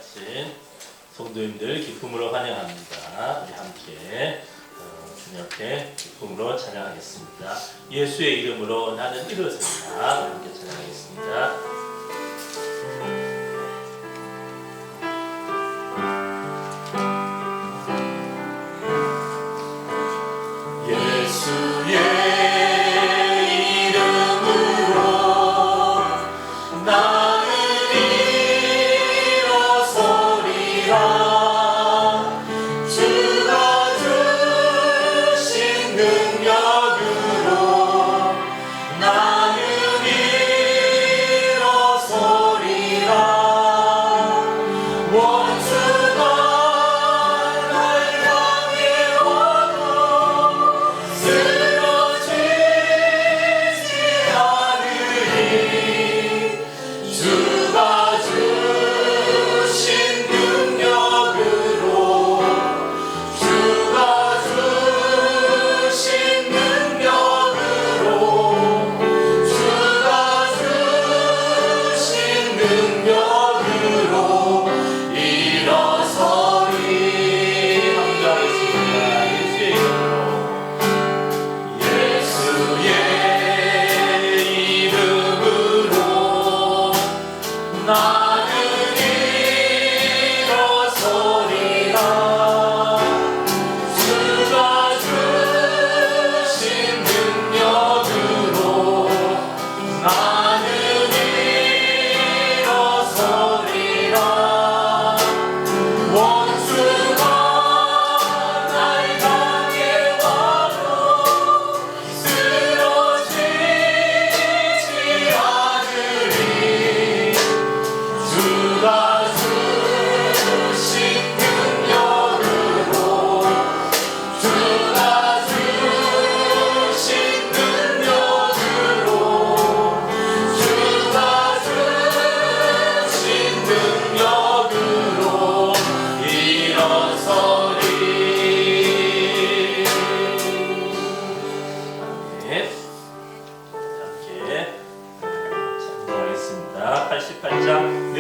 하신 성도님들 기쁨으로 환영합니다. 우리 함께 주님 앞에 기쁨으로 찬양하겠습니다. 예수의 이름으로 나는 일어섭니다. 함께 찬양하겠습니다.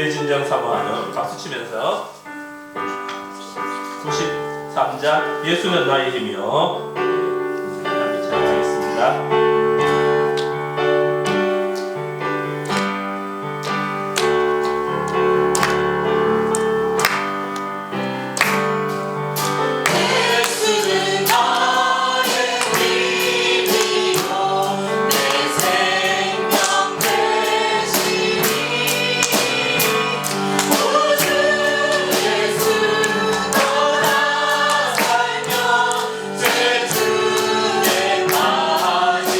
내 진정 사모하는 박수 치면서 93장 예수는 나의 힘이요 함께 찬양하겠습니다. 주의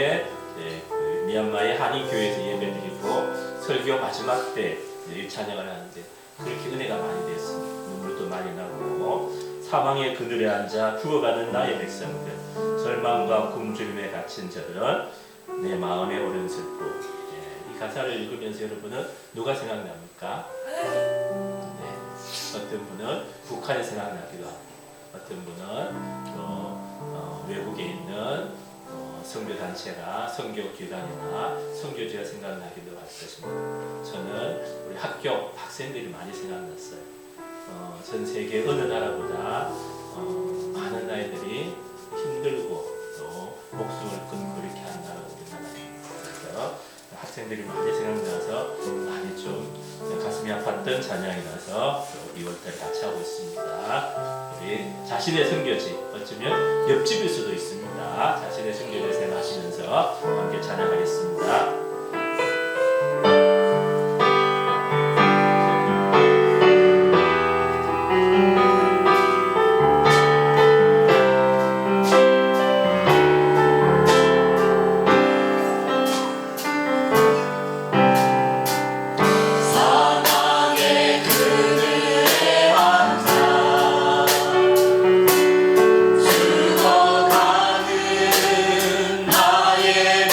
새벽에 그 미얀마의 한인교회에서 예배드리고 설교 마지막 때 찬양을 하는데 그렇게 은혜가 많이 됐습니다. 눈물도 많이 나고 사망의 그늘에 앉아 죽어가는 나의 백성들, 절망과 굶주림에 갇힌 저들은 내 마음에 오른 슬픔. 이 가사를 읽으면서 여러분은 누가 생각납니까? 네. 어떤 분은 북한이 생각나기도 하고, 어떤 분은 또 외국에 있는 선교단체나 선교기관이나 선교지가 생각나기도 할 것입니다. 저는 우리 학교 학생들이 많이 생각났어요. 전 세계 어느 나라보다 많은 아이들이 힘들고 또 목숨을 끊고 이렇게 한 나라가 우리나라입니다. 그래서 학생들이 많이 생각나서 많이 좀 가슴이 아팠던 찬양이라서 2월달에 같이 하고 있습니다. 우리 자신의 선교지, 어쩌면 옆집일 수도 있습니다. 자신의 선교지를 생각하시면서 함께 찬양하겠습니다. 죽어가는 나의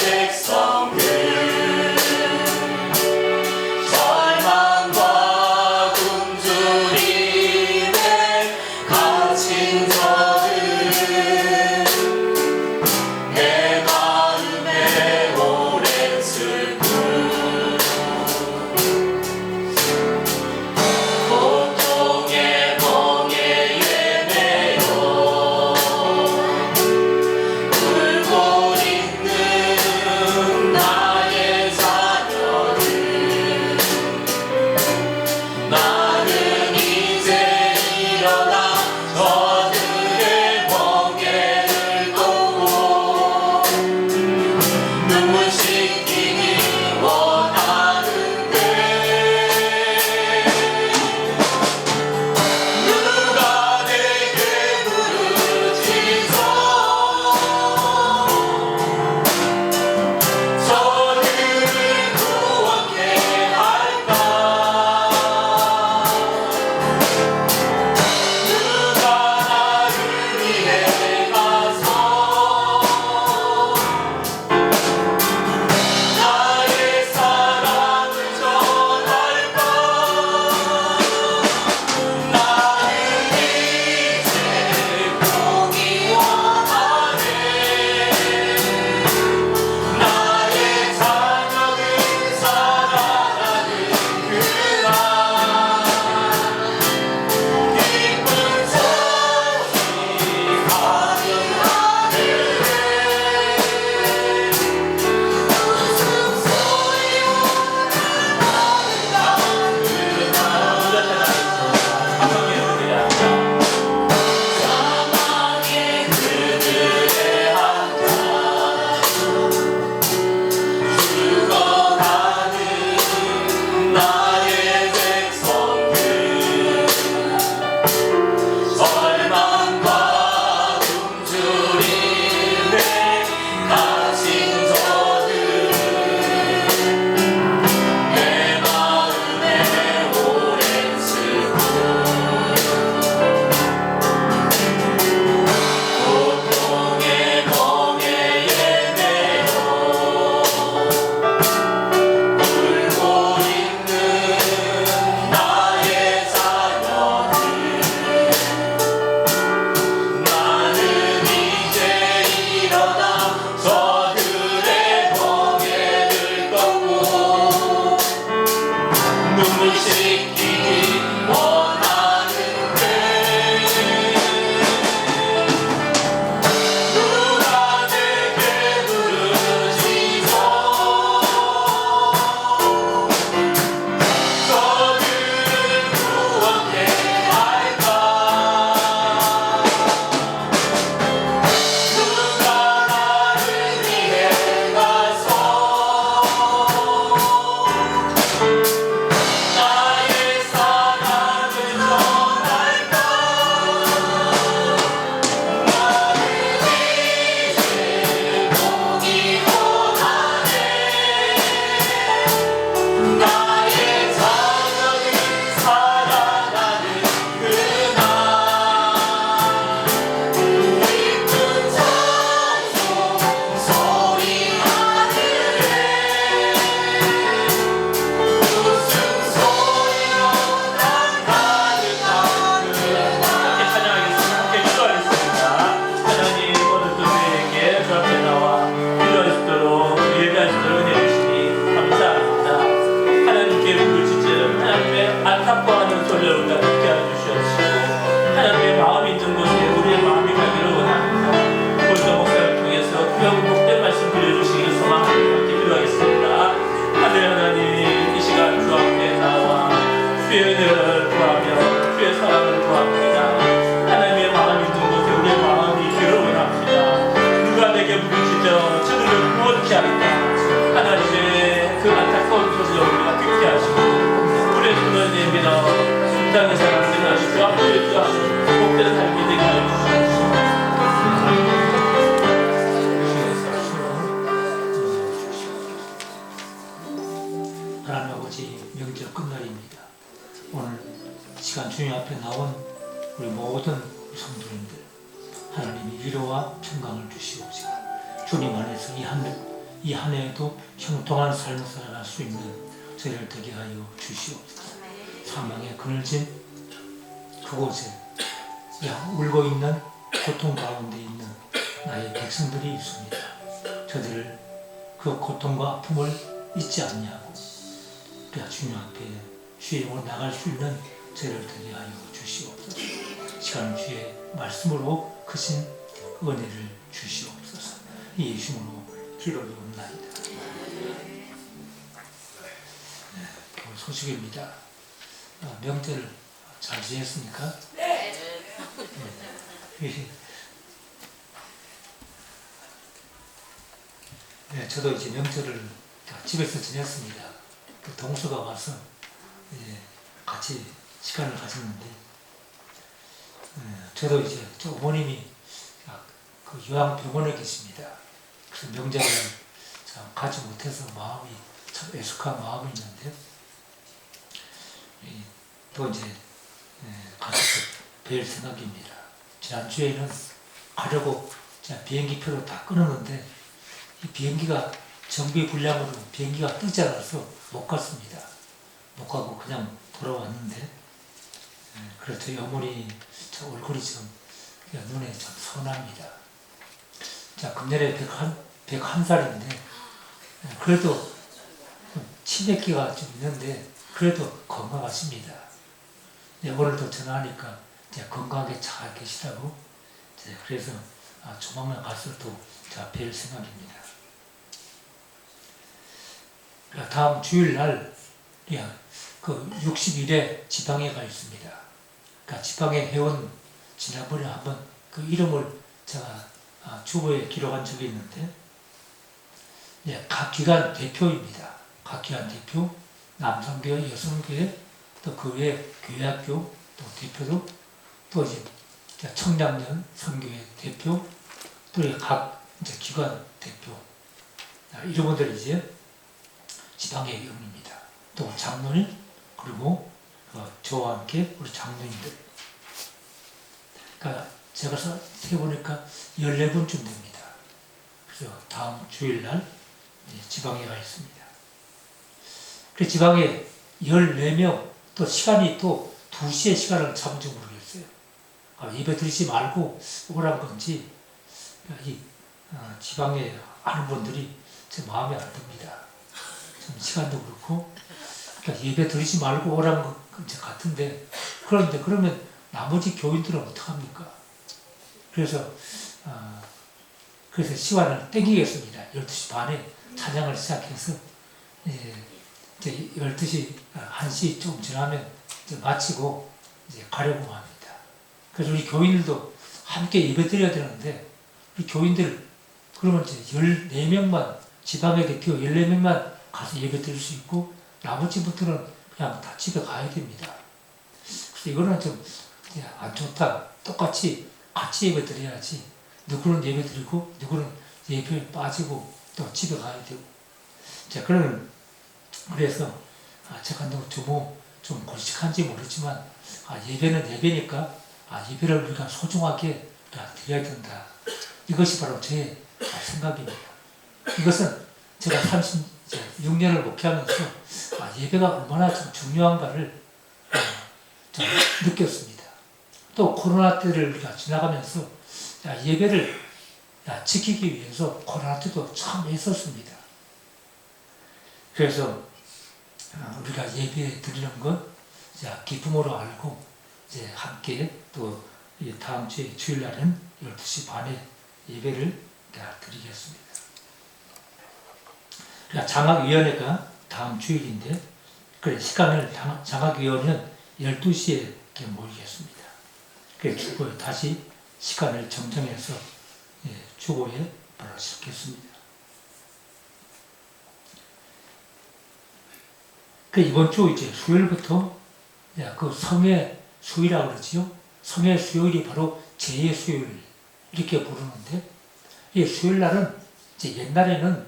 어떻게 할까? 하나님의 그 안타까운 소식을 우리가 듣게 하시고 우리의 손을 내밀어 땅의 사람들을 하시고 앞으로 주하시고 복된 삶이 되게 하여 주시옵소서. 하나님 아버지, 명절 끝날입니다. 오늘 시간 주님 앞에 나온 우리 모든 성도님들 하나님이 위로와 평강을 주시옵시고 주님 안에서 이 한 해에도 형통한 삶을 살아갈 수 있는 저희를 되게 하여 주시옵소서. 사망의 그늘진 그곳에 울고 있는 고통 가운데 있는 나의 백성들이 있습니다. 저들을 그 고통과 아픔을 잊지 않냐고 주님 앞에 주의 이름으로 나갈 수 있는 저희를 되게 하여 주시옵소서. 시간 주의 말씀으로 크신 은혜를 주시옵소서. 이 예수님으로 기도하옵나이다. 소식입니다. 명절 잘 지냈습니까? 네. 네, 저도 이제 명절을 집에서 지냈습니다. 그 동서가 와서 이제 같이 시간을 가졌는데, 저도 이제 저 어머님이 그 요양병원에 계십니다. 그래서 명절을 가지 못해서 마음이 참 애석한 마음이 있는데, 또 이제 가서 뵐 생각입니다. 지난주에는 가려고 제가 비행기표를 다 끊었는데 이 비행기가 정비 불량으로 비행기가 뜨지 않아서 못 갔습니다. 못 가고 그냥 돌아왔는데, 그래서 저희 어머니 저 얼굴이 좀 눈에 좀 선합니다. 자, 금년에 101살인데 그래도 치매기가 좀 있는데 그래도 건강하십니다. 오늘도 전화하니까 건강하게 잘 계시다고, 그래서 조만간 가서 또 뵐 생각입니다. 다음 주일날 그 60일에 지방회가 있습니다. 그러니까 지방회 회원 지난번에 한번 그 이름을 제가 주보에 기록한 적이 있는데, 각 기관 대표입니다. 각 기관 대표, 남성교회, 여성교회, 또 그 외에 교회학교 또 대표도, 또 이제 청량년 선교회 대표, 또 각 이제 기관 대표, 이런 분들이 이제 지방의 회원입니다. 또 장로님, 그리고 저와 함께 우리 장로님들. 그러니까 제가 세보니까 14분쯤 됩니다. 그래서 다음 주일날 지방회가 있습니다. 그 지방에 14명, 또 시간이 또 2시에 시간을 잡은지 모르겠어요. 예배 드리지 말고 오란 건지, 이 지방에 아는 분들이 제 마음에 안 듭니다. 좀 시간도 그렇고, 그러니까 예배 드리지 말고 오란 것 같은데, 그런데 그러면 나머지 교인들은 어떡합니까? 그래서 시간을 땡기겠습니다. 12시 반에 찬양을 시작해서 이제 12시, 1시 좀 지나면 이제 마치고 이제 가려고 합니다. 그래서 우리 교인들도 함께 예배 드려야 되는데, 우리 교인들 그러면 이제 14명만, 지방의 대표 14명만 가서 예배 드릴 수 있고 나머지 분들은 그냥 다 집에 가야 됩니다. 그래서 이거는 좀 안 좋다. 똑같이 같이 예배 드려야지. 누구는 예배 드리고 누구는 예배에 빠지고 또 집에 가야 되고. 자, 그래서 제가 좀 골식한지 모르지만 예배는 예배니까 예배를 우리가 소중하게 드려야 된다. 이것이 바로 제 생각입니다. 이것은 제가 36년을 목회하면서 예배가 얼마나 좀 중요한가를 좀 느꼈습니다. 또 코로나 때를 우리가 지나가면서 예배를 지키기 위해서 코로나 때도 참 애썼습니다. 그래서 우리가 예배 드리는 것 기쁨으로 알고 이제 함께 또 다음 주에 주일날은 12시 반에 예배를 드리겠습니다. 장학위원회가 다음 주일인데, 그래 시간을 장학위원회는 12시에 모이겠습니다. 그래서 주보에 다시 시간을 정정해서 주보에 바로 시작했습니다. 그 이번 주 이제 수요일부터 그 성의 수요일이라고 그러지요. 성의 수요일이 바로 제의 수요일 이렇게 부르는데 이 수요일 날은 이제 옛날에는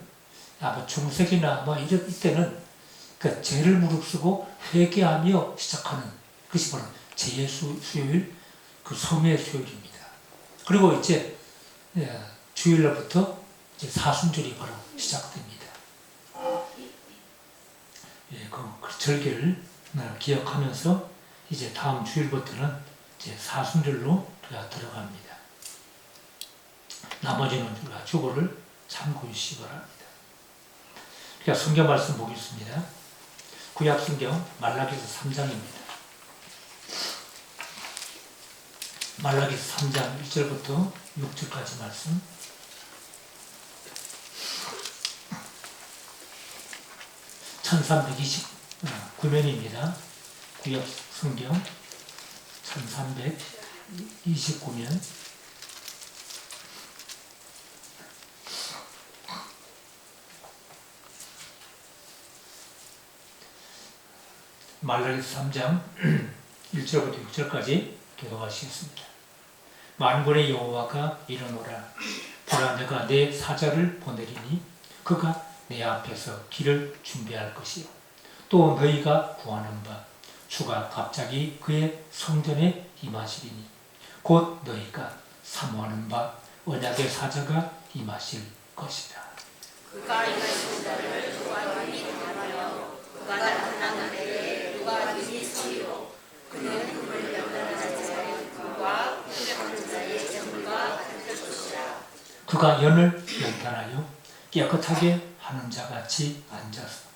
아마 중세기나 뭐 이때는 그 죄를 무릅쓰고 회개하며 시작하는 것이 바로 제의 수요일, 그 성의 수요일입니다. 그리고 이제 주일날부터 이제 사순절이 바로 시작됩니다. 그 절기를 기억하면서 이제 다음 주일부터는 이제 사순절로 우리가 들어갑니다. 나머지는 우리가 주보를 참고해 주시기 바랍니다. 그러니까 성경 말씀 보겠습니다. 구약 성경 말라기서 3장입니다. 말라기서 3장 1절부터 6절까지 말씀. (1329면입니다) 구약 성경 1329면. 말라기서 3장 1절부터 6절까지 기도하시겠습니다. 만군의 여호와가 이르노라. 보라, 내가 내 사자를 보내리니 그가 내 앞에서 길을 준비할 것이요 또 너희가 구하는 바 주가 갑자기 그의 성전에 임하시리니 곧 너희가 사모하는 바 언약의 사자가 임하실 것이다. 그가 임하신 자를 누가 능히 당하며 그가 나타나는 때에 누가 능히 서리요. 그는 금을 연단하는 자의 금과 흑백하는 자의 정과 같을 것이라. 그가 연을 연단하여 깨끗하게 하는 자같이 앉아서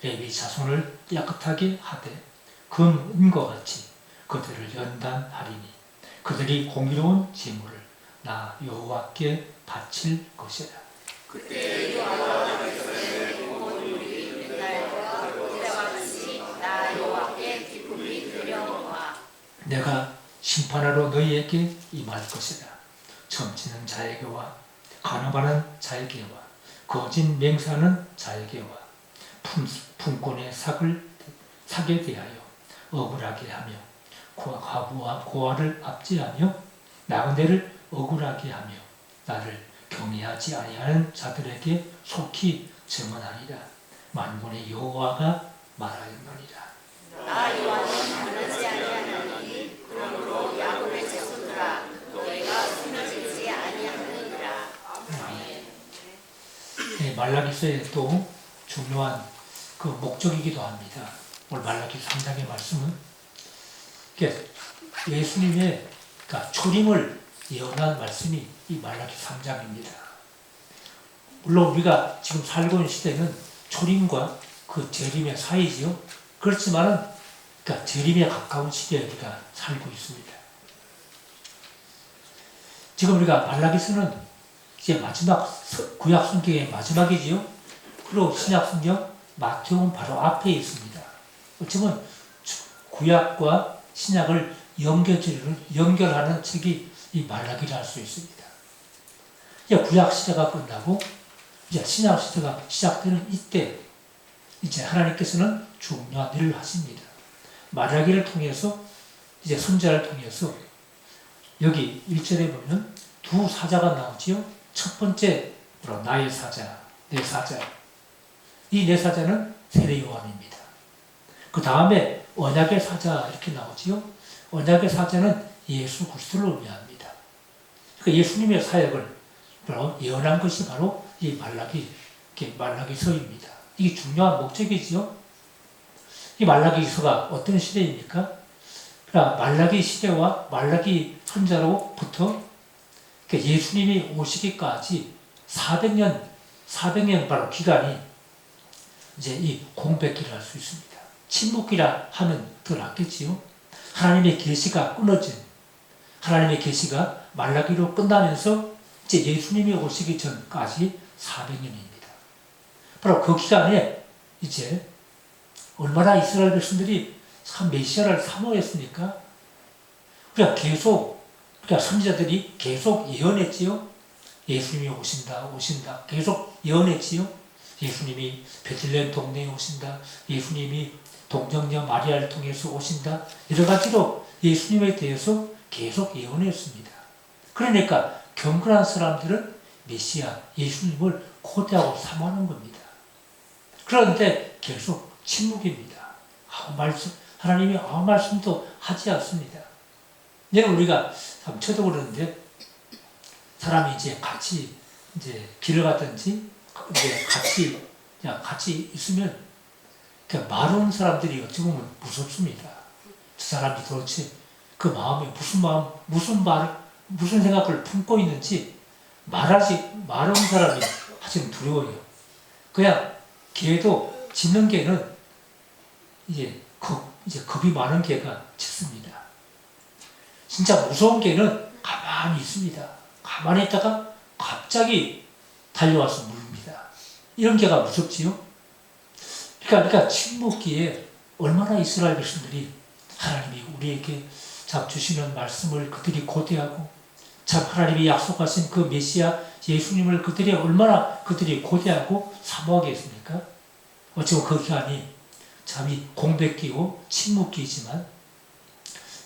레위 자손을 깨끗하게 하되 금, 은과 같이 그들을 연단하리니 그들이 공의로운 제물을 나 여호와께 바칠 것이라. 그때 여호와께서는 모든이 옛날과 그때와 같이 나 여호와께 기쁨이 되려노라. 내가 심판하러 너희에게 임할 것이라. 점치는 자에게와 간음하는 자에게와 거짓 맹세하는 자에게와 품꾼의 삭에 대하여 억울하게 하며 과부와 고아를 압제하며 나그네를 억울하게 하며 나를 경외하지 아니하는 자들에게 속히 증언하리라. 만군의 여호와가 말하였느니라. 나 여호와는 변하지 아니하나니 그러므로 야곱의 자손들아 너희가 숨겨지지 아니하느니라. 말라기서의 또 중요한 그 목적이기도 합니다. 오늘 말라기 3장의 말씀은 예수님의 초림을 예언한 말씀이 이 말라기 3장입니다. 물론 우리가 지금 살고 있는 시대는 초림과 그 재림의 사이지요. 그렇지만은 재림에 가까운 시대에 우리가 살고 있습니다. 지금 우리가 말라기서는 이제 마지막 구약 성경의 마지막이지요. 그리고 신약 성경 마태복음 바로 앞에 있습니다. 어쩌면 구약과 신약을 연결하는 책이 이 말라기라 할 수 있습니다. 이제 구약 시대가 끝나고 이제 신약 시대가 시작되는 이때 이제 하나님께서는 중요한 일을 하십니다. 말라기를 통해서 이제 선지자를 통해서 여기 1절에 보면 두 사자가 나오지요. 첫 번째 나의 사자, 내 사자. 이 내 사자는 세례 요한입니다. 그 다음에 언약의 사자 이렇게 나오지요. 언약의 사자는 예수 그리스도를 의미합니다. 그러니까 예수님의 사역을 바로 예언한 것이 바로 이 말라기서입니다. 이게 중요한 목적이지요. 이 말라기서가 어떤 시대입니까? 그러니까 말라기 시대와 말라기 선자로부터 예수님이 오시기까지 400년 바로 기간이 이제 이 공백기를 할 수 있습니다. 침묵기라 하면 더 낫겠지요. 하나님의 계시가 끊어진, 하나님의 계시가 말라기로 끝나면서 이제 예수님이 오시기 전까지 400년입니다. 바로 그 기간에 이제 얼마나 이스라엘 백성들이 참 메시아를 사모했습니까? 그러니까 선지자들이 계속 예언했지요. 예수님이 오신다. 계속 예언했지요. 예수님이 베들레헴 동네에 오신다. 예수님이 동정녀 마리아를 통해서 오신다. 여러 가지로 예수님에 대해서 계속 예언했습니다. 그러니까 경건한 사람들은 메시아 예수님을 고대하고 사모하는 겁니다. 그런데 계속 침묵입니다. 하나님이 아무 말씀도 하지 않습니다. 얘는 우리가 참 저도 그러는데 사람이 이제 같이 이제 길을 가든지 이제 같이 있으면 말하는 사람들이 어찌 보면 무섭습니다. 저 사람이 도대체 그 마음에 무슨 생각을 품고 있는지 말하는 사람이 사실 두려워요. 그냥 개도 짖는 개는 이제 겁이 많은 개가 짖습니다. 진짜 무서운 개는 가만히 있습니다. 가만히 있다가 갑자기 달려와서 물립니다. 이런 개가 무섭지요? 그러니까 침묵기에 얼마나 이스라엘 백성들이 하나님이 우리에게 참 주시는 말씀을 그들이 고대하고 참 하나님이 약속하신 그 메시아 예수님을 얼마나 그들이 고대하고 사모하겠습니까? 어쩌면 그 기간이 참이 공백기고 침묵기이지만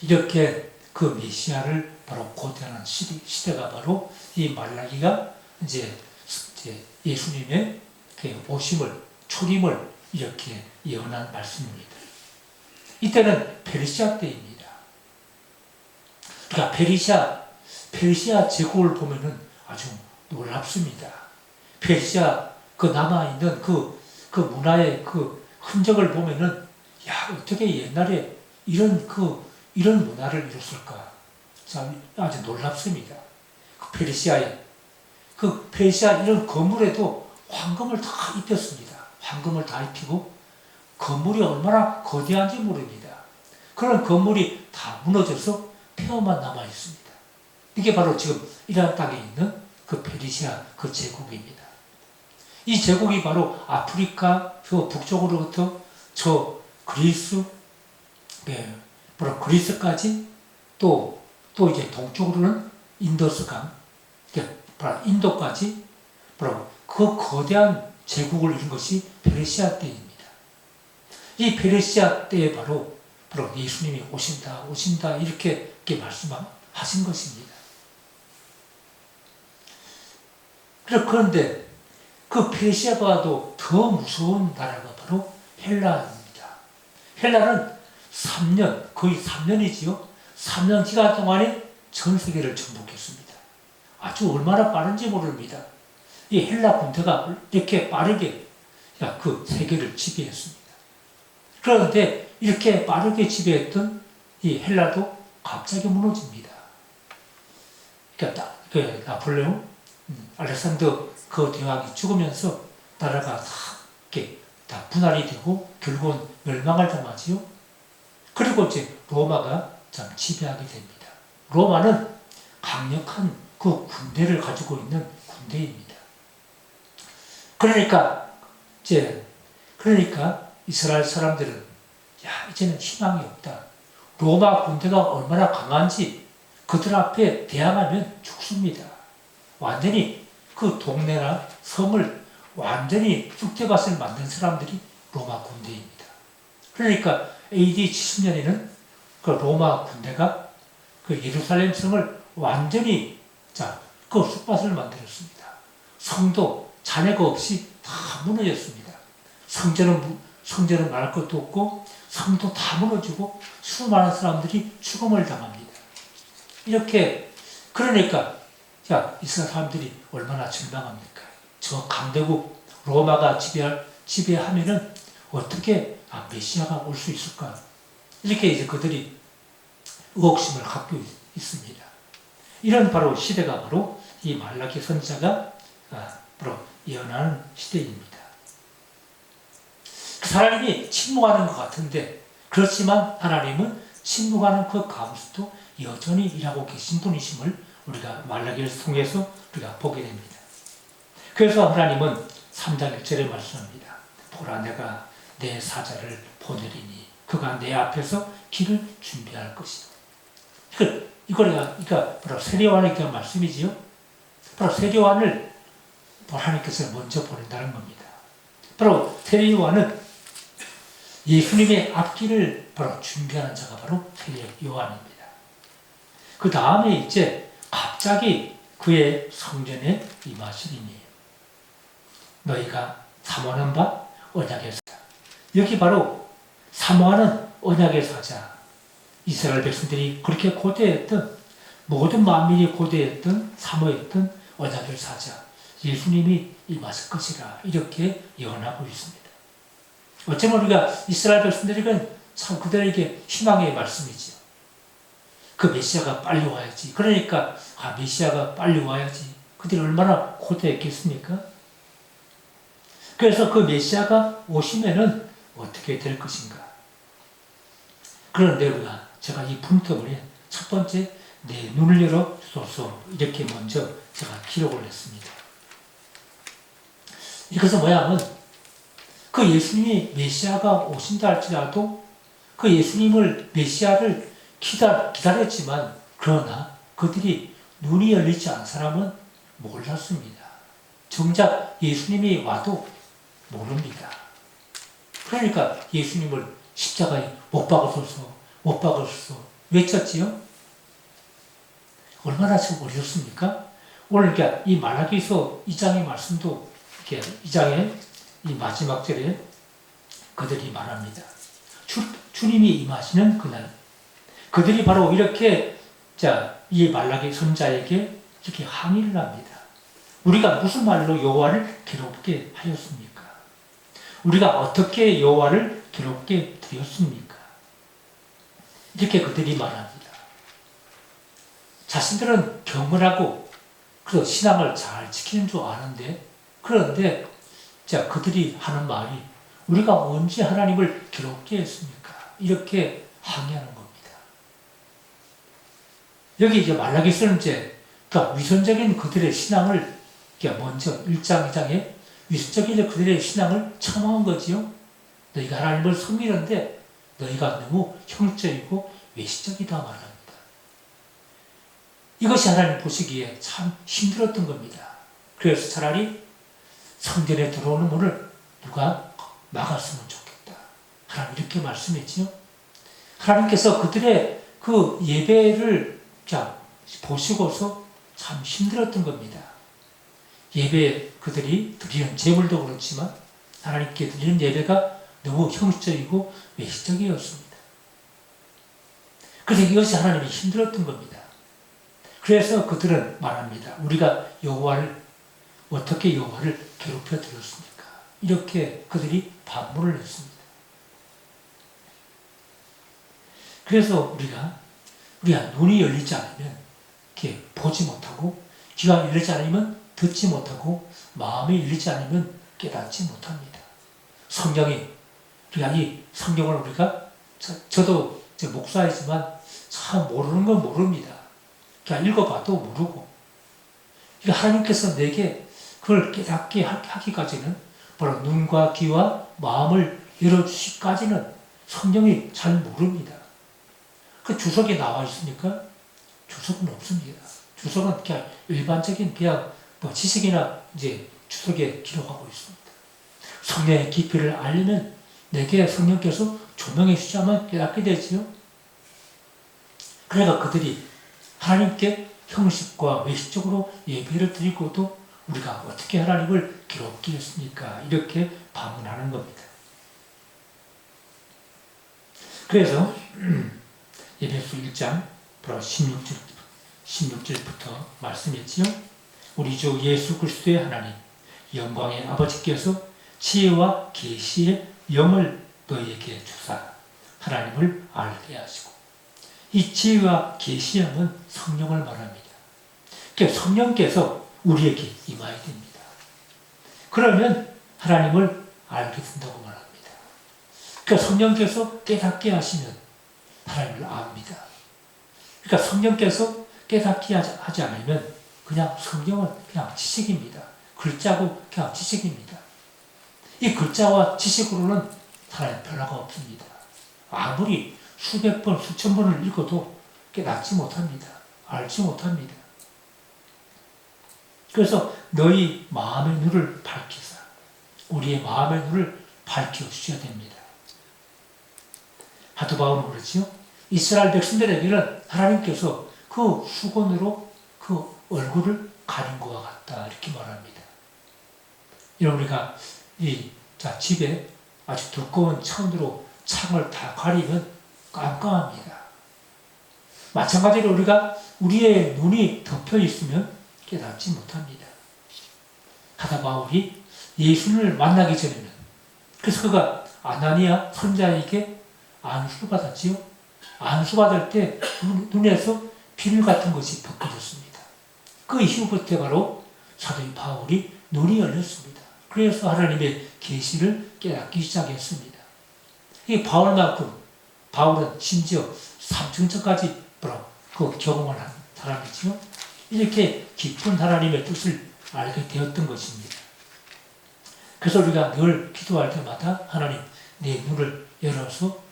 이렇게 그 메시아를 바로 고대하는 시대가 바로 이 말라기가 이제 예수님의 초림을 이렇게 예언한 말씀입니다. 이때는 페르시아 때입니다. 그러니까 페르시아 제국을 보면은 아주 놀랍습니다. 페르시아 그 남아있는 그 문화의 그 흔적을 보면은 어떻게 옛날에 이런 문화를 이뤘을까? 참 아주 놀랍습니다. 페르시아 이런 건물에도 황금을 다 입혔습니다. 황금을 다 입히고 건물이 얼마나 거대한지 모릅니다. 그런 건물이 다 무너져서 폐허만 남아 있습니다. 이게 바로 지금 이란 땅에 있는 그 페르시아 그 제국입니다. 이 제국이 바로 아프리카 저 북쪽으로부터 저 그리스, 바로 그리스까지 또 이제 동쪽으로는 인더스강, 바로 인도까지 바로 그 거대한 제국을 이룬 것이 페르시아 때입니다. 이 페르시아 때에 바로 예수님이 오신다 이렇게 말씀하신 것입니다. 그런데 그 페르시아보다도 더 무서운 나라가 바로 헬라입니다. 헬라는 3년, 거의 3년이지요. 3년 기간 동안에 전 세계를 정복했습니다. 아주 얼마나 빠른지 모릅니다. 이 헬라 군대가 이렇게 빠르게 그 세계를 지배했습니다. 그런데 이렇게 빠르게 지배했던 이 헬라도 갑자기 무너집니다. 그러니까 나폴레옹, 알렉산더 그 대왕이 죽으면서 나라가 다 분할이 되고 결국은 멸망을 당하지요. 그리고 이제 로마가 참 지배하게 됩니다. 로마는 강력한 그 군대를 가지고 있는 군대입니다. 그러니까 이스라엘 사람들은 이제는 희망이 없다. 로마 군대가 얼마나 강한지 그들 앞에 대항하면 죽습니다. 완전히 그 동네나 성을 완전히 쑥대밭을 만든 사람들이 로마 군대입니다. 그러니까 AD 70년에는 그 로마 군대가 그 예루살렘 성을 완전히 그 쑥밭을 만들었습니다. 성도 자네가 없이 다 무너졌습니다. 성전은 말할 것도 없고 성도 다 무너지고 수많은 사람들이 죽음을 당합니다. 그러니까 이스라엘 사람들이 얼마나 절망합니까? 저 강대국 로마가 지배하면은 어떻게 메시아가 올 수 있을까? 이렇게 이제 그들이 의혹심을 갖고 있습니다. 이런 바로 시대가 바로 이 말라기 선지자가 바로 예언하는 시대입니다. 하나님이 침묵하는 것 같은데 그렇지만 하나님은 침묵하는 그 가운데도 여전히 일하고 계신 분이심을 우리가 말라기를 통해서 우리가 보게 됩니다. 그래서 하나님은 3장 1절에 말씀합니다. 보라 내가 내 사자를 보내리니 그가 내 앞에서 길을 준비할 것이다. 그러니까 바로 세례요한에게 말씀이지요. 바로 세례요한을 하나님께서 먼저 보낸다는 겁니다. 바로 세례요한은 예수님의 앞길을 바로 준비하는 자가 바로 세례 요한입니다. 그 다음에 이제 갑자기 그의 성전에 임하시리니 너희가 사모하는 바 언약의 사자. 여기 바로 사모하는 언약의 사자. 이스라엘 백성들이 그렇게 고대했던, 모든 만민이 고대했던, 사모했던 언약의 사자 예수님이 임하실 것이라 이렇게 예언하고 있습니다. 어쩌면 우리가 이스라엘 백성들에게는 참 그들에게 희망의 말씀이지요. 그 메시아가 빨리 와야지. 그러니까 메시아가 빨리 와야지. 그들이 얼마나 고대했겠습니까? 그래서 그 메시아가 오시면은 어떻게 될 것인가? 그런데 제가 이 분터문에 첫 번째 내 눈을 열어 주소서 이렇게 먼저 제가 기록을 했습니다. 이것은 뭐냐면 그 예수님이 메시아가 오신다 할지라도 그 예수님을 메시아를 기다렸지만 그러나 그들이 눈이 열리지 않은 사람은 몰랐습니다. 정작 예수님이 와도 모릅니다. 그러니까 예수님을 십자가에 못 박으소서 외쳤지요? 얼마나 지금 어렵습니까? 오늘 이 말라기서 2장의 말씀도 이렇게 2장의 이 마지막 절에 그들이 말합니다. 주님이 임하시는 그날 그들이 바로 이렇게 이 말라기 선자에게 이렇게 항의를 합니다. 우리가 무슨 말로 여호와를 괴롭게 하였습니까? 우리가 어떻게 여호와를 괴롭게 드렸습니까? 이렇게 그들이 말합니다. 자신들은 경건하고 그 신앙을 잘 지키는 줄 아는데 그런데 그들이 하는 말이 우리가 언제 하나님을 괴롭게 했습니까? 이렇게 항의하는 겁니다. 여기 이제 말라기서는 위선적인 그들의 신앙을 먼저 1장, 2장에 위선적인 그들의 신앙을 첨언한 거지요. 너희가 하나님을 섬기는데 너희가 너무 형식적이고 외식적이다 말합니다. 이것이 하나님 보시기에 참 힘들었던 겁니다. 그래서 차라리 성전에 들어오는 문을 누가 막았으면 좋겠다. 하나님 이렇게 말씀했지요. 하나님께서 그들의 그 예배를 보시고서 참 힘들었던 겁니다. 예배 그들이 드리는 제물도 그렇지만 하나님께 드리는 예배가 너무 형식적이고 외식적이었습니다. 그래서 이것이 하나님이 힘들었던 겁니다. 그래서 그들은 말합니다. 우리가 어떻게 여호와를 괴롭혀 드렸습니까? 이렇게 그들이 반문을 했습니다. 그래서 우리가 눈이 열리지 않으면 이렇게 보지 못하고 귀가 열리지 않으면 듣지 못하고 마음이 열리지 않으면 깨닫지 못합니다. 성경이 이 성경을 저도 목사이지만 참 모르는 건 모릅니다. 그냥 읽어봐도 모르고 하나님께서 내게 그걸 깨닫게 하기까지는 바로 눈과 귀와 마음을 열어주시기까지는 성경이 잘 모릅니다. 그 주석에 나와 있으니까 주석은 없습니다. 주석은 그냥 일반적인 지식이나 주석에 기록하고 있습니다. 성령의 깊이를 알려면 내게 성령께서 조명해 주자면 깨닫게 되지요. 그러니까 그들이 하나님께 형식과 외식적으로 예배를 드리고도 우리가 어떻게 하나님을 괴롭게 했습니까? 이렇게 반문하는 겁니다. 그래서 에베소 1장 16절부터 말씀했지요. 우리 주 예수 그리스도의 하나님 영광의 아버지께서 지혜와 계시의 영을 너희에게 주사 하나님을 알게 하시고 이 지혜와 계시의 영은 성령을 말합니다. 그러니까 성령께서 우리에게 임해야 됩니다. 그러면 하나님을 알게 된다고 말합니다. 그러니까 성령께서 깨닫게 하시면 하나님을 압니다. 그러니까 성령께서 깨닫게 하지 않으면 그냥 성경은 그냥 지식입니다. 글자고 그냥 지식입니다. 이 글자와 지식으로는 하나님 변화가 없습니다. 아무리 수백 번, 수천 번을 읽어도 깨닫지 못합니다. 알지 못합니다. 그래서 너희 마음의 눈을 밝히사 우리의 마음의 눈을 밝혀 주셔야 됩니다. 사도 바울은 그렇지요. 이스라엘 백성들에게는 하나님께서 그 수건으로 그 얼굴을 가린 것과 같다 이렇게 말합니다. 이런 우리가 집에 아주 두꺼운 천으로 창을 다 가리면 깜깜합니다. 마찬가지로 우리의 눈이 덮여 있으면 깨닫지 못합니다. 사도 바울이 예수를 만나기 전에는 그래서 그가 아나니아 선자에게 안수를 받았지요. 안수받을 때 눈에서 비늘 같은 것이 벗겨졌습니다. 그 이후부터 바로 사도 바울이 눈이 열렸습니다. 그래서 하나님의 계시를 깨닫기 시작했습니다. 이 바울은 심지어 삼층천까지 그 경험을 한 사람이지요. 이렇게 깊은 하나님의 뜻을 알게 되었던 것입니다. 그래서 우리가 늘 기도할 때마다 하나님 내 눈을 열어서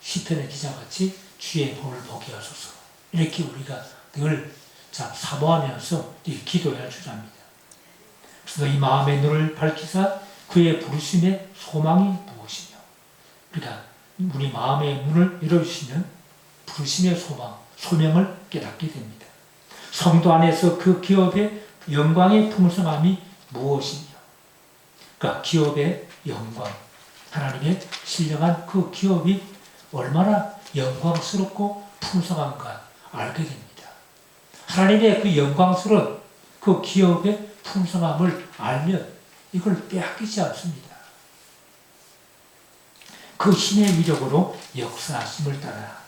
시편의 기자같이 주의 본을 보게 하소서. 이렇게 우리가 늘 사모하면서 기도해야 주랍니다. 그래서 이 마음의 눈을 밝히사 그의 부르심의 소망이 무엇이며 우리 마음의 눈을 열어주시면 부르심의 소명을 깨닫게 됩니다. 성도 안에서 그 기업의 영광의 풍성함이 무엇이며 기업의 영광, 하나님의 신령한 그 기업이 얼마나 영광스럽고 풍성한가 알게 됩니다. 하나님의 그 영광스러운 그 기업의 풍성함을 알면 이걸 빼앗기지 않습니다. 그 힘의 위력으로 역사하심을 따라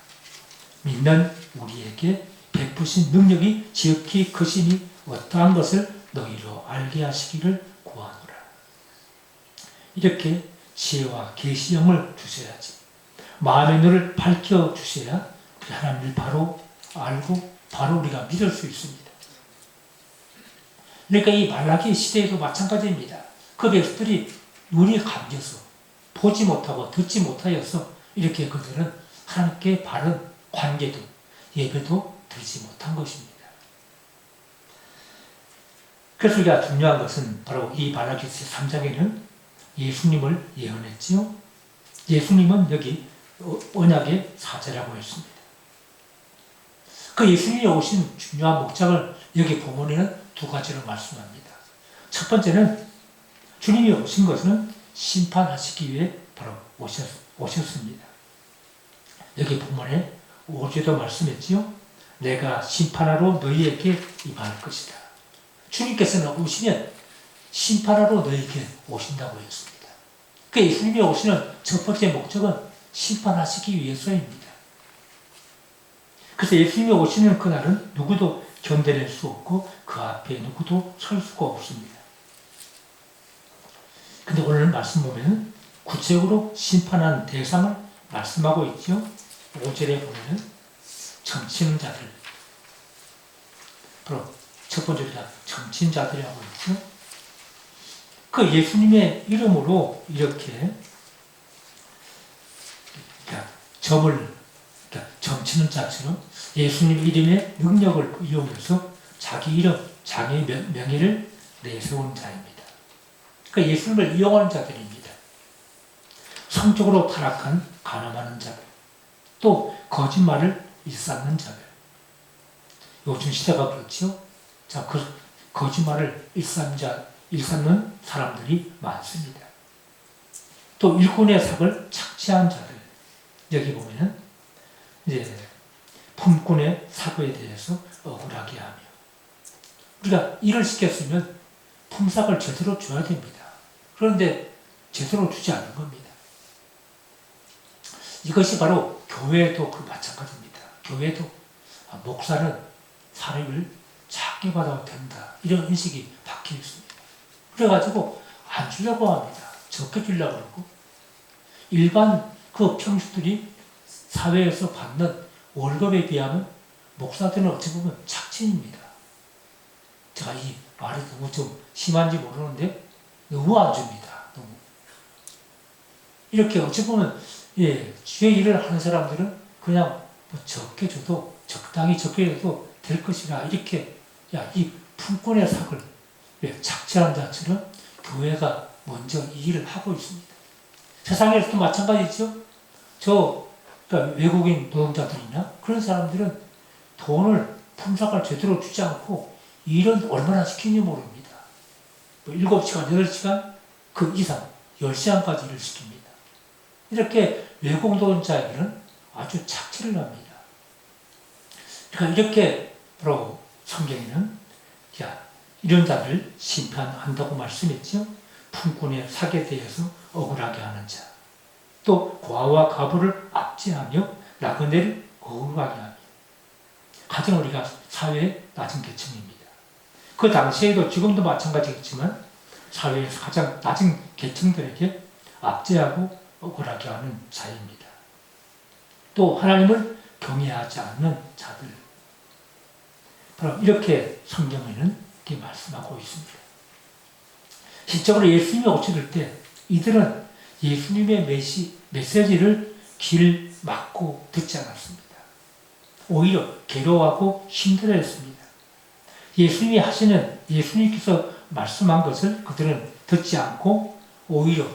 믿는 우리에게 베푸신 능력이 지극히 크시니 어떠한 것을 너희로 알게 하시기를 구하노라. 이렇게 지혜와 계시형을 주셔야지. 마음의 눈을 밝혀주셔야 하나님을 바로 알고 바로 우리가 믿을 수 있습니다. 그러니까 이 말라기 시대에도 마찬가지입니다. 그 백성들이 눈이 감겨서 보지 못하고 듣지 못하여서 이렇게 그들은 하나님께 바른 관계도 예배도 드리지 못한 것입니다. 그래서 우리가 중요한 것은 바로 이 말라기 3장에는 예수님을 예언했지요. 예수님은 여기 언약의 사제라고 했습니다. 그 예수님이 오신 중요한 목적을 여기 본문에는 두 가지로 말씀합니다. 첫 번째는 주님이 오신 것은 심판하시기 위해 바로 오셨습니다. 여기 본문에 5절도 말씀했지요. 내가 심판하러 너희에게 임할 것이다. 주님께서는 오시면 심판하러 너희에게 오신다고 했습니다. 그 예수님이 오시는 첫 번째 목적은 심판하시기 위해서입니다. 그래서 예수님이 오시는 그날은 누구도 견뎌낼 수 없고 그 앞에 누구도 설 수가 없습니다. 근데 오늘 말씀 보면 구체적으로 심판한 대상을 말씀하고 있죠. 5절에 보면 점치는 자들, 바로 첫 번째가 점친 자들이라고 있죠. 그 예수님의 이름으로 이렇게 점치는 자처럼 예수님 이름의 능력을 이용해서 자기 이름, 자기의 명예를 내세운 자입니다. 그러니까 예수님을 이용하는 자들입니다. 성적으로 타락한 가늠하는 자들, 또 거짓말을 일삼는 자들. 요즘 시대가 그렇죠. 그 거짓말을 일삼는 사람들이 많습니다. 또 일꾼의 삭을 착취한 자들. 여기 보면은 품꾼의 사고에 대해서 억울하게 하며 우리가 일을 시켰으면 품삯을 제대로 줘야 됩니다. 그런데 제대로 주지 않는 겁니다. 이것이 바로 교회도 마찬가지입니다. 교회도 목사는 사람을 작게 받아도 된다. 이런 인식이 박혀 있습니다. 그래가지고 안 주려고 합니다. 적게 주려고 그러고 일반 그 평수들이 사회에서 받는 월급에 비하면 목사들은 어찌 보면 착취입니다. 제가 이 말이 너무 좀 심한지 모르는데 너무 안 줍니다. 너무. 이렇게 어찌 보면 주의 일을 하는 사람들은 그냥 적게 줘도 적당히 적게 줘도 될 것이라 이렇게 이 품꾼의 삭을 착취한 자처럼 교회가 먼저 이 일을 하고 있습니다. 세상에서도 마찬가지죠. 저 그러니까 외국인 노동자들이나 그런 사람들은 돈을 품삯을 제대로 주지 않고 일은 얼마나 시키는지 모릅니다. 뭐 7시간, 8시간 그 이상 10시간까지 일을 시킵니다. 이렇게 외국 노동자에게는 아주 착취를 합니다. 그러니까 이렇게 바로 성경에는 이런 자를 심판한다고 말씀했죠. 품꾼의 사기에 대해서 억울하게 하는 자, 또 고아와 과부를 압제하며 나그네를 억울하게 하며, 가장 우리가 사회의 낮은 계층입니다. 그 당시에도 지금도 마찬가지겠지만 사회에서 가장 낮은 계층들에게 압제하고 억울하게 하는 자입니다. 또 하나님을 경외하지 않는 자들, 바로 이렇게 성경에는 이렇게 말씀하고 있습니다. 실적으로 예수님이 오실 때 이들은 예수님의 메시지를 귀를 막고 듣지 않았습니다. 오히려 괴로워하고 힘들어했습니다. 예수님이 하시는, 예수님께서 말씀한 것을 그들은 듣지 않고 오히려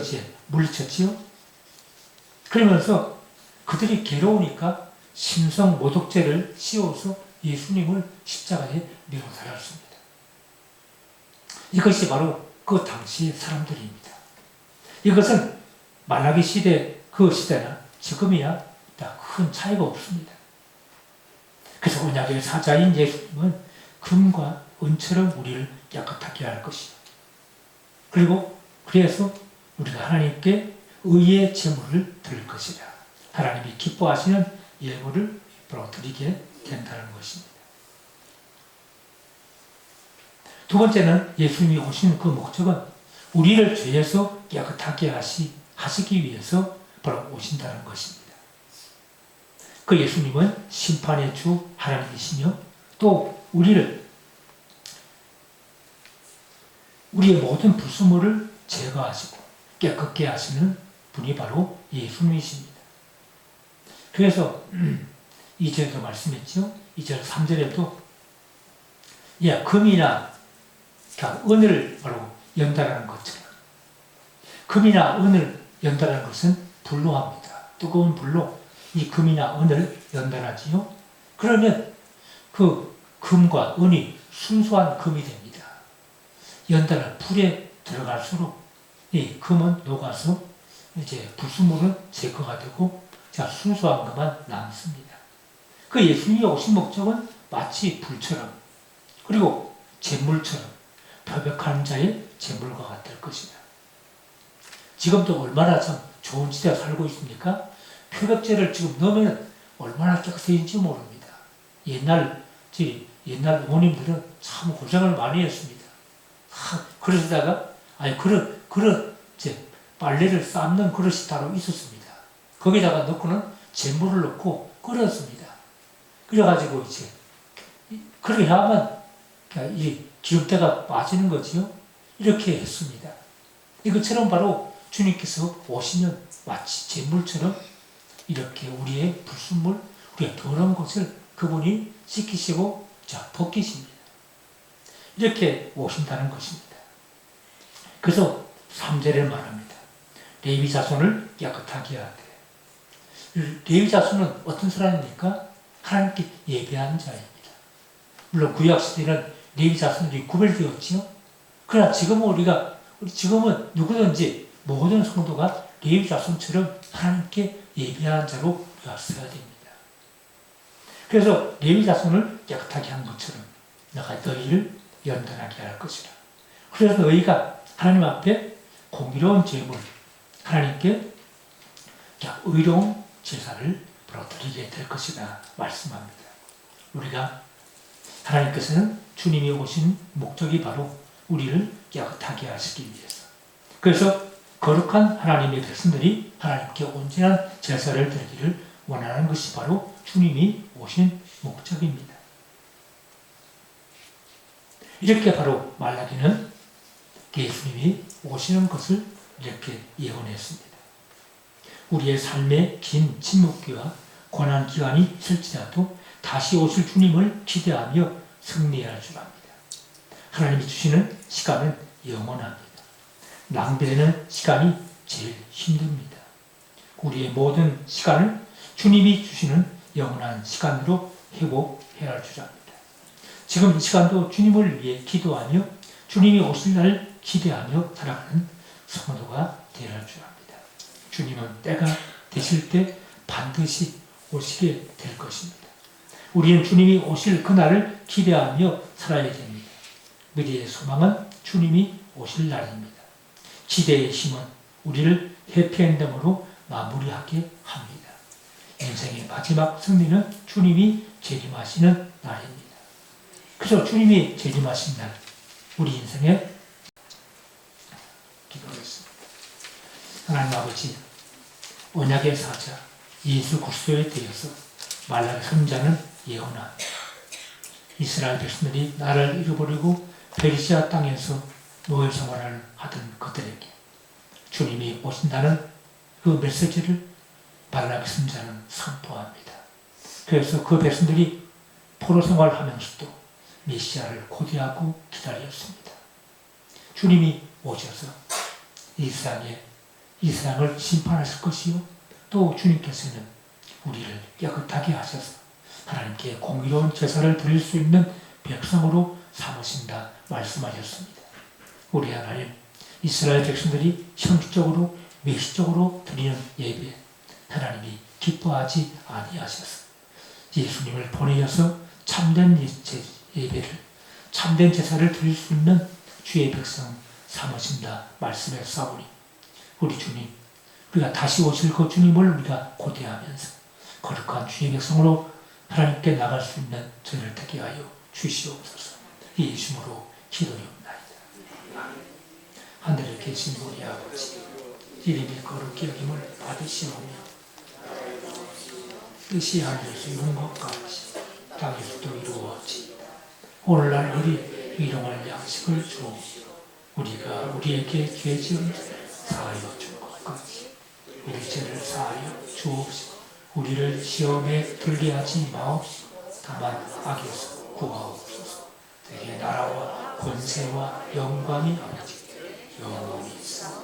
이제 물리쳤지요. 그러면서 그들이 괴로우니까 심성 모독죄를 씌워서 예수님을 십자가에 매어 달았습니다. 이것이 바로 그 당시 사람들입니다. 이것은 말라기 시대, 그 시대나 지금이야 큰 차이가 없습니다. 그래서 언약의 사자인 예수님은 금과 은처럼 우리를 깨끗하게 할 것이요. 그리고 그래서 우리가 하나님께 의의 제물을 드릴 것이라. 하나님이 기뻐하시는 예물을 바로 드리게 된다는 것입니다. 두 번째는 예수님이 오신 그 목적은 우리를 죄에서 깨끗하게 하시기 위해서 바로 오신다는 것입니다. 그 예수님은 심판의 주 하나님이시며 또 우리의 모든 불순물을 제거하시고 깨끗게 하시는 분이 바로 예수님이십니다. 그래서 2절에도 말씀했죠. 2절 3절에도 금이나 은을 바로 연달하는 것처럼, 금이나 은을 연달하는 것은 불로 합니다. 뜨거운 불로 이 금이나 은을 연달하지요. 그러면 그 금과 은이 순수한 금이 됩니다. 연달아 불에 들어갈수록 이 금은 녹아서 이제 불순물은 제거가 되고 순수한 것만 남습니다. 그 예수님이 오신 목적은 마치 불처럼, 그리고 재물처럼 표백한 자의 재물과 같을 것이다. 지금도 얼마나 참 좋은 시대에 살고 있습니까? 표백제를 지금 넣으면 얼마나 깨끗해진지 모릅니다. 옛날 어머님들은 참 고생을 많이 했습니다. 그러시다가 빨래를 삶는 그릇이 따로 있었습니다. 거기다가 넣고는 재물을 넣고 끓였습니다. 그래가지고 그렇게 하면 이 기름때가 빠지는 거지요. 이렇게 했습니다. 이것처럼 바로 주님께서 오시면 마치 재물처럼 이렇게 우리의 불순물, 우리의 더러운 것을 그분이 씻기시고 벗기십니다. 이렇게 오신다는 것입니다. 그래서 3절에 말합니다. 레위 자손을 깨끗하게 하되. 레위 자손은 어떤 사람입니까? 하나님께 예배하는 자입니다. 물론 구약시대는 레위 자손들이 구별되었지요. 그러나 지금은 누구든지 모든 성도가 레위 자손처럼 하나님께 예배하는 자로 우리가 써야 됩니다. 그래서 레위 자손을 깨끗하게 한 것처럼 내가 너희를 연단하게 할 것이라. 그래서 너희가 하나님 앞에 공의로운 제물, 하나님께 의로운 제사를 드리게 될 것이다 말씀합니다. 우리가 하나님께서는 주님이 오신 목적이 바로 우리를 깨끗하게 하시기 위해서. 그래서 거룩한 하나님의 백성들이 하나님께 온전한 제사를 드리기를 원하는 것이 바로 주님이 오신 목적입니다. 이렇게 바로 말라기는 예수님이 오시는 것을 이렇게 예언했습니다. 우리의 삶의 긴 침묵기와 고난 기간이 있을지라도 다시 오실 주님을 기대하며 승리할 줄 압니다. 하나님이 주시는 시간은 영원합니다. 낭비되는 시간이 제일 힘듭니다. 우리의 모든 시간을 주님이 주시는 영원한 시간으로 회복해야 할 줄 압니다. 지금 이 시간도 주님을 위해 기도하며 주님이 오실 날 기대하며 살아가는 성도가 되어야 할 줄 압니다. 주님은 때가 되실 때 반드시 오시게 될 것입니다. 우리는 주님이 오실 그날을 기대하며 살아야 됩니다. 미래의 소망은 주님이 오실 날입니다. 기대의 힘은 우리를 해피엔딩으로 마무리하게 합니다. 인생의 마지막 승리는 주님이 재림하시는 날입니다. 그래서 주님이 재림하신 날 우리 인생에 기도하겠습니다. 하나님 아버지, 언약의 사자 예수 그리스도에 대해서 말라기 선자는 예언합니다. 이스라엘 백성들이 나를 잃어버리고 페르시아 땅에서 노예 생활을 하던 그들에게 주님이 오신다는 그 메시지를 말라기 선자는 선포합니다. 그래서 그 백성들이 포로 생활하면서도 메시아를 고대하고 기다렸습니다. 주님이 오셔서 이 세상을 심판하실 것이요 또 주님께서는 우리를 깨끗하게 하셔서 하나님께 공의로운 제사를 드릴 수 있는 백성으로 삼으신다 말씀하셨습니다. 우리 하나님, 이스라엘 백성들이 형식적으로 메시적으로 드리는 예배 하나님이 기뻐하지 아니하셔서 예수님을 보내셔서 참된 예배를 참된 제사를 드릴 수 있는 주의 백성 삼으신다 말씀했사오니 우리 주님, 우리가 다시 오실 그 주님을 우리가 고대하면서 거룩한 주의 백성으로 하나님께 나갈 수 있는 저희를 되게 하여 주시옵소서. 예수님으로 기도하옵나이다. 하늘에 계신 우리 아버지, 이름이 거룩히 여김을 받으시오며 뜻이 하늘에서 이룬 것 같이 땅에서도 이루어지이다. 오늘날 우리 일용할 양식을 주옵시고 우리가 우리에게 죄 지은 사하여 준 것 같이 우리 죄를 사하여 주옵시고 우리를 시험에 들게 하지 마옵시고 다만 악에서 구하옵소서. 대개 나라와 권세와 영광이 아버지 영원히 있어